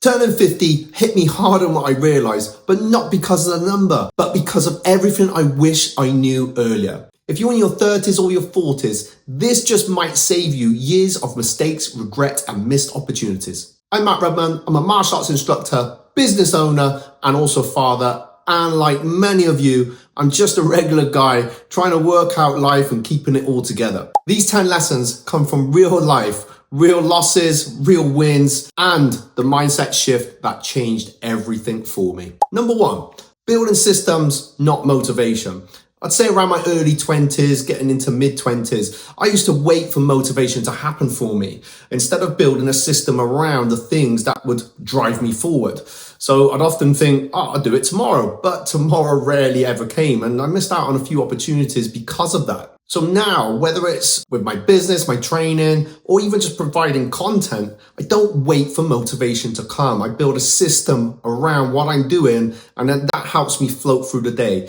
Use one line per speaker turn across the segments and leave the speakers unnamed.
Turning 50 hit me harder than what I realized, but not because of the number, but because of everything I wish I knew earlier. If you're in your 30s or your 40s, this just might save you years of mistakes, regret, and missed opportunities. I'm Matt Rudman. I'm a martial arts instructor, business owner, and also father. And like many of you, I'm just a regular guy trying to work out life and keeping it all together. These 10 lessons come from real life, real losses, real wins, and the mindset shift that changed everything for me. Number 1, building systems, not motivation. I'd say around my early 20s, getting into mid 20s, I used to wait for motivation to happen for me instead of building a system around the things that would drive me forward. So I'd often think, I'll do it tomorrow, but tomorrow rarely ever came. And I missed out on a few opportunities because of that. So now, whether it's with my business, my training, or even just providing content, I don't wait for motivation to come. I build a system around what I'm doing, and then that helps me float through the day.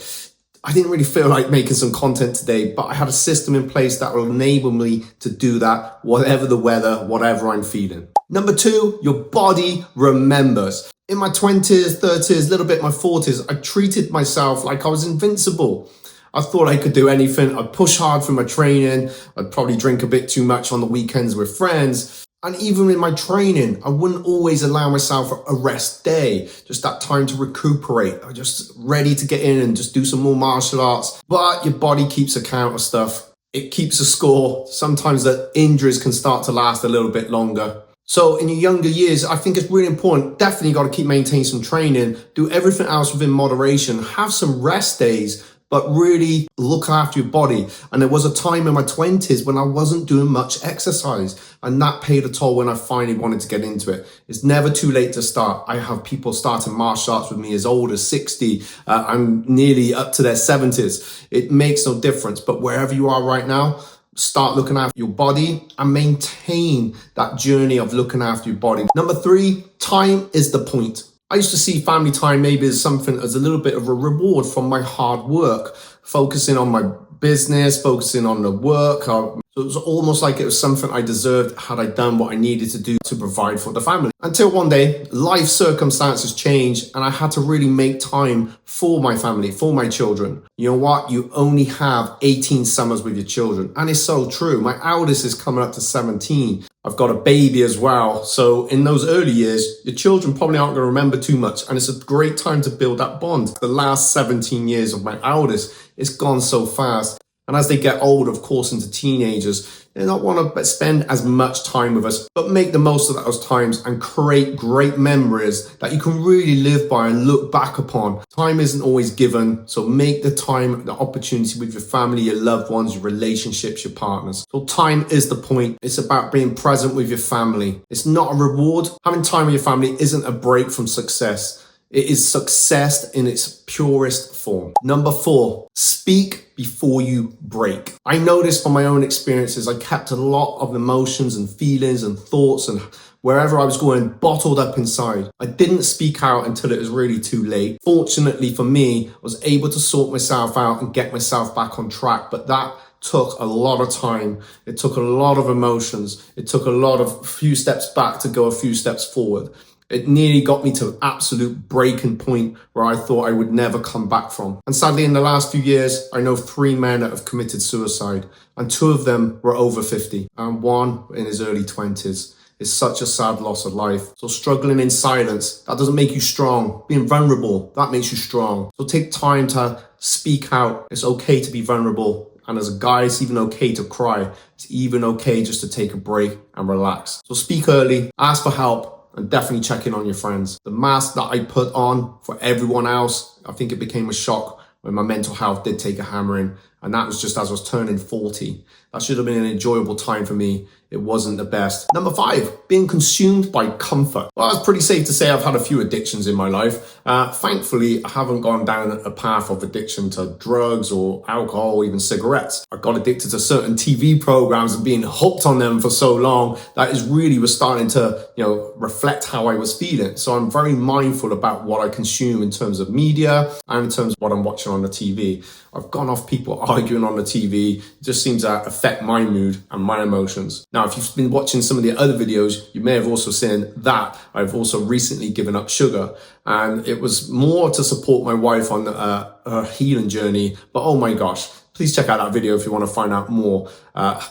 I didn't really feel like making some content today, but I had a system in place that will enable me to do that, whatever the weather, whatever I'm feeling. Number 2, your body remembers. In my 20s, 30s, a little bit my 40s, I treated myself like I was invincible. I thought I could do anything. I'd push hard for my training. I'd probably drink a bit too much on the weekends with friends. And even in my training, I wouldn't always allow myself a rest day, just that time to recuperate. I'm just ready to get in and just do some more martial arts. But your body keeps account of stuff. It keeps a score. Sometimes the injuries can start to last a little bit longer. So in your younger years, I think it's really important. Definitely got to keep maintaining some training, do everything else within moderation, have some rest days, but really look after your body. And there was a time in my 20s when I wasn't doing much exercise, and that paid a toll when I finally wanted to get into it. It's never too late to start. I have people starting martial arts with me as old as 60. I'm nearly up to their 70s. It makes no difference, but wherever you are right now, start looking after your body and maintain that journey of looking after your body. Number 3, time is the point. I used to see family time maybe as something as a little bit of a reward from my hard work, focusing on my business, focusing on the work. So it was almost like it was something I deserved had I done what I needed to do to provide for the family. Until one day, life circumstances changed and I had to really make time for my family, for my children. You know what? You only have 18 summers with your children. And it's so true. My eldest is coming up to 17. I've got a baby as well. So in those early years, your children probably aren't going to remember too much. And it's a great time to build that bond. The last 17 years of my eldest, it's gone so fast. And as they get older, of course, into teenagers, they don't want to spend as much time with us, but make the most of those times and create great memories that you can really live by and look back upon. Time isn't always given, so make the time, the opportunity with your family, your loved ones, your relationships, your partners. So time is the point. It's about being present with your family. It's not a reward. Having time with your family isn't a break from success. It is success in its purest form. Number 4, speak before you break. I noticed from my own experiences, I kept a lot of emotions and feelings and thoughts and wherever I was going bottled up inside. I didn't speak out until it was really too late. Fortunately for me, I was able to sort myself out and get myself back on track, but that took a lot of time. It took a lot of emotions. It took a few steps back to go a few steps forward. It nearly got me to an absolute breaking point where I thought I would never come back from. And sadly, in the last few years, I know 3 men that have committed suicide, and 2 of them were over 50, and 1 in his early 20s. It's such a sad loss of life. So struggling in silence, that doesn't make you strong. Being vulnerable, that makes you strong. So take time to speak out. It's okay to be vulnerable. And as a guy, it's even okay to cry. It's even okay just to take a break and relax. So speak early, ask for help, and definitely check in on your friends. The mask that I put on for everyone else, I think it became a shock when my mental health did take a hammering. And that was just as I was turning 40. That should have been an enjoyable time for me. It wasn't the best. Number 5, being consumed by comfort. Well, it's pretty safe to say I've had a few addictions in my life. Thankfully, I haven't gone down a path of addiction to drugs or alcohol or even cigarettes. I got addicted to certain TV programs and being hooked on them for so long that is really was starting to, reflect how I was feeling. So I'm very mindful about what I consume in terms of media and in terms of what I'm watching on the TV. I've gone off people arguing on the TV. It just seems to affect my mood and my emotions. Now, if you've been watching some of the other videos, you may have also seen that I've also recently given up sugar, and it was more to support my wife on her healing journey. But oh my gosh, please check out that video if you want to find out more.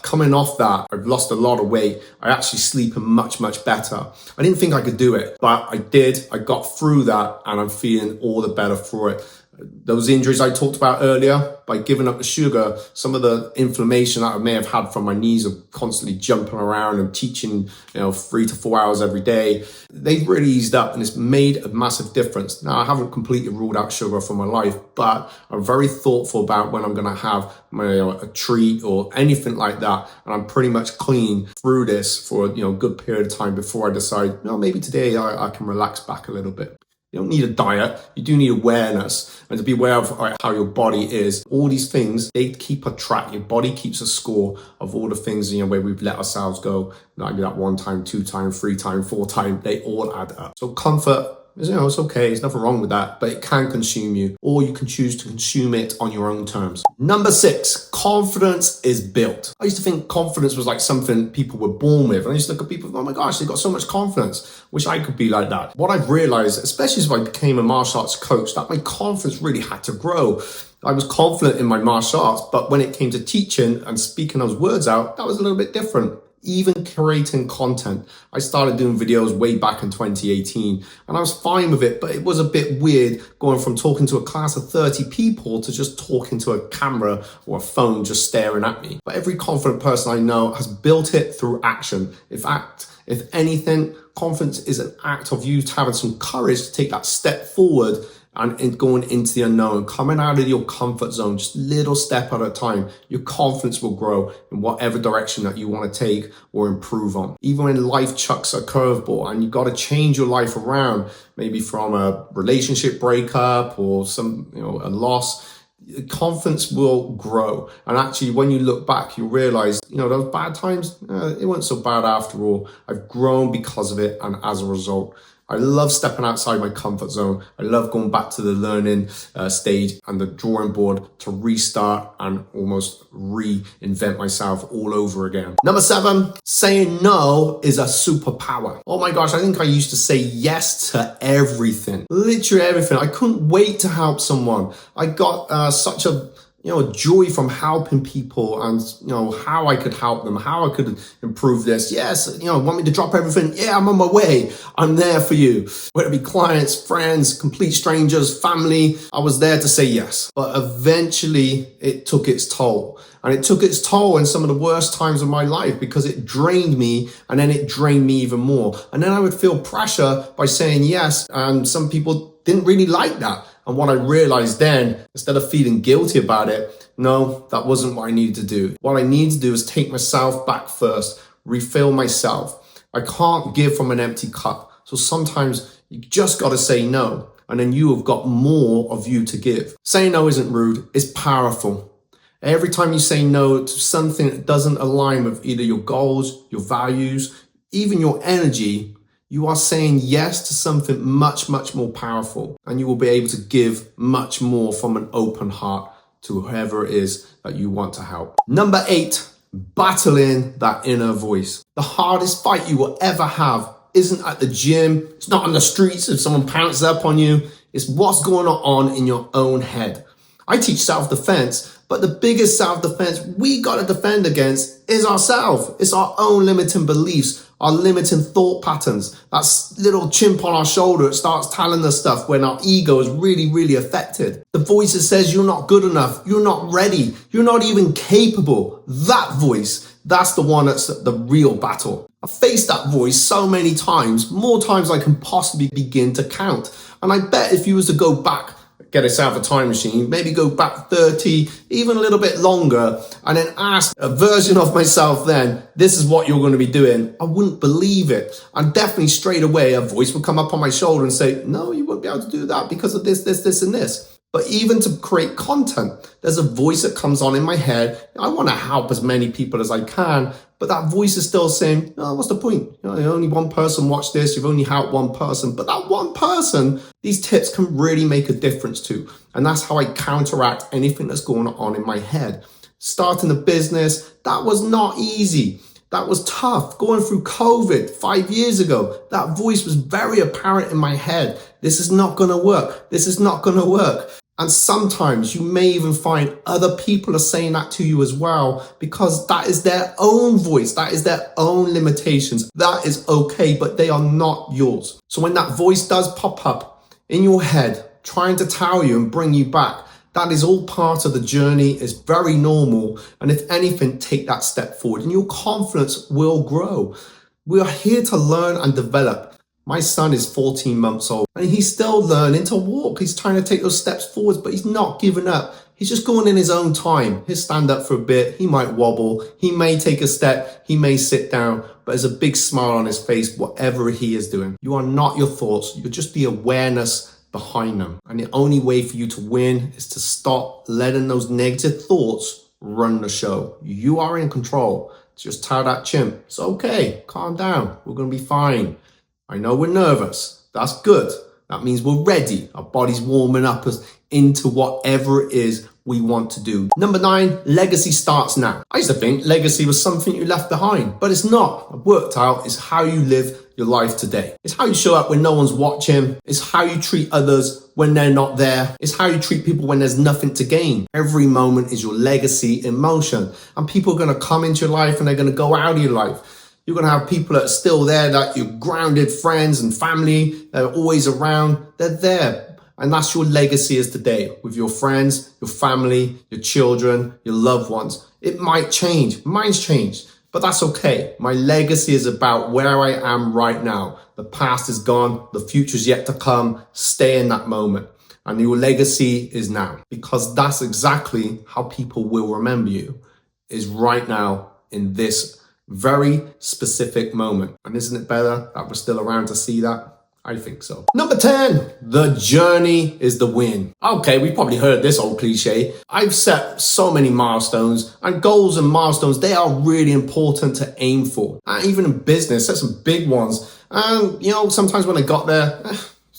Coming off that, I've lost a lot of weight. I actually sleep much better. I didn't think I could do it, but I did. I got through that, and I'm feeling all the better for it. Those injuries I talked about earlier, by giving up the sugar, some of the inflammation that I may have had from my knees of constantly jumping around and teaching, 3 to 4 hours every day, they've really eased up, and it's made a massive difference. Now, I haven't completely ruled out sugar from my life, but I'm very thoughtful about when I'm going to have a treat or anything like that. And I'm pretty much clean through this for a good period of time before I decide, maybe today I can relax back a little bit. You don't need a diet. You do need awareness, and to be aware of how your body is. All these things, they keep a track. Your body keeps a score of all the things, where we've let ourselves go. Like that 1 time, 2 time, 3 time, 4 time, they all add up. So comfort, it's okay. There's nothing wrong with that, but it can consume you, or you can choose to consume it on your own terms. Number 6, confidence is built. I used to think confidence was like something people were born with. And I used to look at people, oh my gosh, they've got so much confidence. Wish I could be like that. What I've realized, especially as I became a martial arts coach, that my confidence really had to grow. I was confident in my martial arts, but when it came to teaching and speaking those words out, that was a little bit different. Even creating content. I started doing videos way back in 2018, and I was fine with it, but it was a bit weird going from talking to a class of 30 people to just talking to a camera or a phone just staring at me. But every confident person I know has built it through action. In fact, if anything, confidence is an act of you having some courage to take that step forward and going into the unknown, coming out of your comfort zone, just little step at a time. Your confidence will grow in whatever direction that you want to take or improve on. Even when life chucks a curveball and you've got to change your life around, maybe from a relationship breakup or a loss, confidence will grow. And actually, when you look back, you realize, those bad times, it wasn't so bad after all. I've grown because of it, and as a result, I love stepping outside my comfort zone. I love going back to the learning stage and the drawing board to restart and almost reinvent myself all over again. Number 7, saying no is a superpower. Oh my gosh, I think I used to say yes to everything. Literally everything. I couldn't wait to help someone. I got such a joy from helping people and, how I could help them, how I could improve this. Yes, want me to drop everything? Yeah, I'm on my way. I'm there for you. Whether it be clients, friends, complete strangers, family, I was there to say yes. But eventually it took its toll. And it took its toll in some of the worst times of my life because it drained me, and then it drained me even more. And then I would feel pressure by saying yes, and some people didn't really like that. And what I realized then, instead of feeling guilty about it, no, that wasn't what I needed to do. What I needed to do is take myself back first, refill myself. I can't give from an empty cup. So sometimes you just got to say no, and then you have got more of you to give. Saying no isn't rude, it's powerful. Every time you say no to something that doesn't align with either your goals, your values, even your energy, you are saying yes to something much more powerful, and you will be able to give much more from an open heart to whoever it is that you want to help. Number 8, battling that inner voice. The hardest fight you will ever have isn't at the gym. It's not on the streets if someone pounces up on you. It's what's going on in your own head. I teach self-defense, but the biggest self-defense we got to defend against is ourselves. It's our own limiting beliefs, our limiting thought patterns. That little chimp on our shoulder, it starts telling us stuff when our ego is really affected. The voice that says you're not good enough, you're not ready, you're not even capable. That voice, that's the one that's the real battle. I've faced that voice so many times, more times I can possibly begin to count. And I bet if you was to go back, get yourself a time machine, maybe go back 30, even a little bit longer, and then ask a version of myself then, this is what you're going to be doing, I wouldn't believe it. And definitely straight away, a voice would come up on my shoulder and say, no, you won't be able to do that because of this, and this. But even to create content, there's a voice that comes on in my head. I want to help as many people as I can, but that voice is still saying, oh, what's the point? Only one person watched this, you've only helped one person. But that one person, these tips can really make a difference to. And that's how I counteract anything that's going on in my head. Starting a business, that was not easy. That was tough. Going through COVID 5 years ago, that voice was very apparent in my head. This is not going to work. This is not going to work. And sometimes you may even find other people are saying that to you as well, because that is their own voice. That is their own limitations. That is okay, but they are not yours. So when that voice does pop up in your head, trying to tell you and bring you back, that is all part of the journey. It's very normal. And if anything, take that step forward and your confidence will grow. We are here to learn and develop. My son is 14 months old and he's still learning to walk. He's trying to take those steps forwards, but he's not giving up. He's just going in his own time. He'll stand up for a bit. He might wobble. He may take a step. He may sit down, but there's a big smile on his face, whatever he is doing. You are not your thoughts. You're just the awareness behind them. And the only way for you to win is to stop letting those negative thoughts run the show. You are in control. Just tell that chimp, it's okay. Calm down. We're going to be fine. I know we're nervous. That's good. That means we're ready. Our body's warming up us into whatever it is we want to do. Number 9, legacy starts now. I used to think legacy was something you left behind, but it's not. I've worked out it's how you live your life today. It's how you show up when no one's watching. It's how you treat others when they're not there. It's how you treat people when there's nothing to gain. Every moment is your legacy in motion. And people are going to come into your life and they're going to go out of your life. You're going to have people that are still there, that your grounded friends and family that are always around. They're there. And that's your legacy as today with your friends, your family, your children, your loved ones. It might change. Mine's changed, but that's okay. My legacy is about where I am right now. The past is gone. The future's yet to come. Stay in that moment. And your legacy is now, because that's exactly how people will remember you, is right now in this very specific moment. And isn't it better that we're still around to see that? I think so. Number 10, the journey is the win. Okay, we've probably heard this old cliche. I've set so many milestones, and goals and milestones, they are really important to aim for. And even in business, set some big ones. And sometimes when I got there,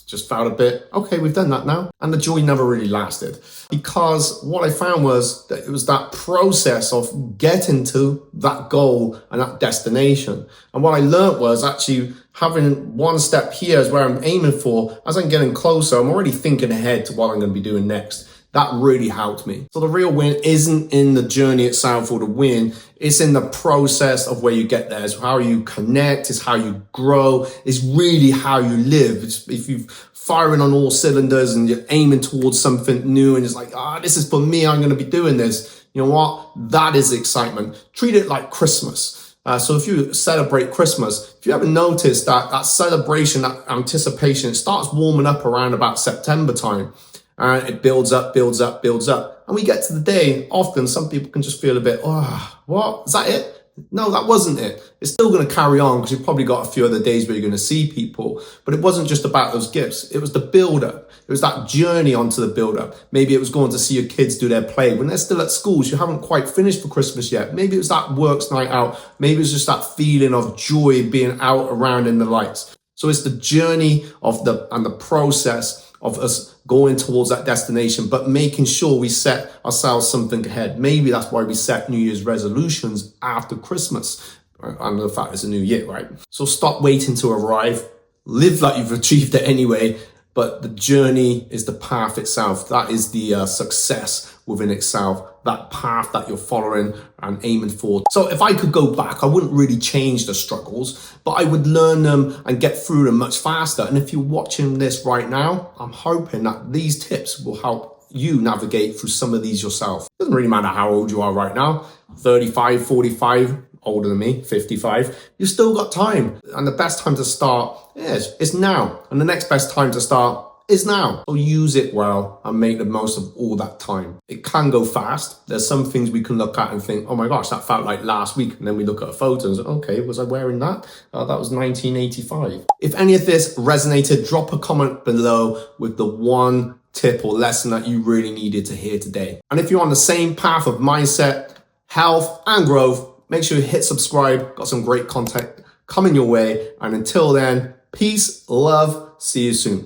just felt a bit, okay, we've done that now. And the joy never really lasted, because what I found was that it was that process of getting to that goal and that destination. And what I learned was actually having one step here is where I'm aiming for. As I'm getting closer, I'm already thinking ahead to what I'm going to be doing next. That really helped me. So the real win isn't in the journey itself or the win. It's in the process of where you get there. It's how you connect. It's how you grow. It's really how you live. It's if you're firing on all cylinders and you're aiming towards something new and it's like, this is for me. I'm going to be doing this. You know what? That is excitement. Treat it like Christmas. So if you celebrate Christmas, if you haven't noticed that celebration, that anticipation, it starts warming up around about September time. And it builds up, builds up, builds up. And we get to the day, often some people can just feel a bit, what? Is that it? No, that wasn't it. It's still going to carry on because you've probably got a few other days where you're going to see people. But it wasn't just about those gifts. It was the build-up. It was that journey onto the build-up. Maybe it was going to see your kids do their play. When they're still at schools, you haven't quite finished for Christmas yet. Maybe it was that works night out. Maybe it was just that feeling of joy being out around in the lights. So it's the journey of the process of us going towards that destination, but making sure we set ourselves something ahead. Maybe that's why we set New Year's resolutions after Christmas, and the fact it's a new year, right? So stop waiting to arrive. Live like you've achieved it anyway, but the journey is the path itself. That is the success within itself, that path that you're following and aiming for. So if I could go back, I wouldn't really change the struggles, but I would learn them and get through them much faster. And if you're watching this right now, I'm hoping that these tips will help you navigate through some of these yourself. It doesn't really matter how old you are right now, 35, 45, older than me, 55, you've still got time. And the best time to start is now. And the next best time to start is now. So use it well and make the most of all that time. It can go fast. There's some things we can look at and think, oh my gosh, that felt like last week. And then we look at a photo and say, okay, was I wearing that? That was 1985. If any of this resonated, drop a comment below with the one tip or lesson that you really needed to hear today. And if you're on the same path of mindset, health and growth, make sure you hit subscribe. Got some great content coming your way. And until then, peace, love, see you soon.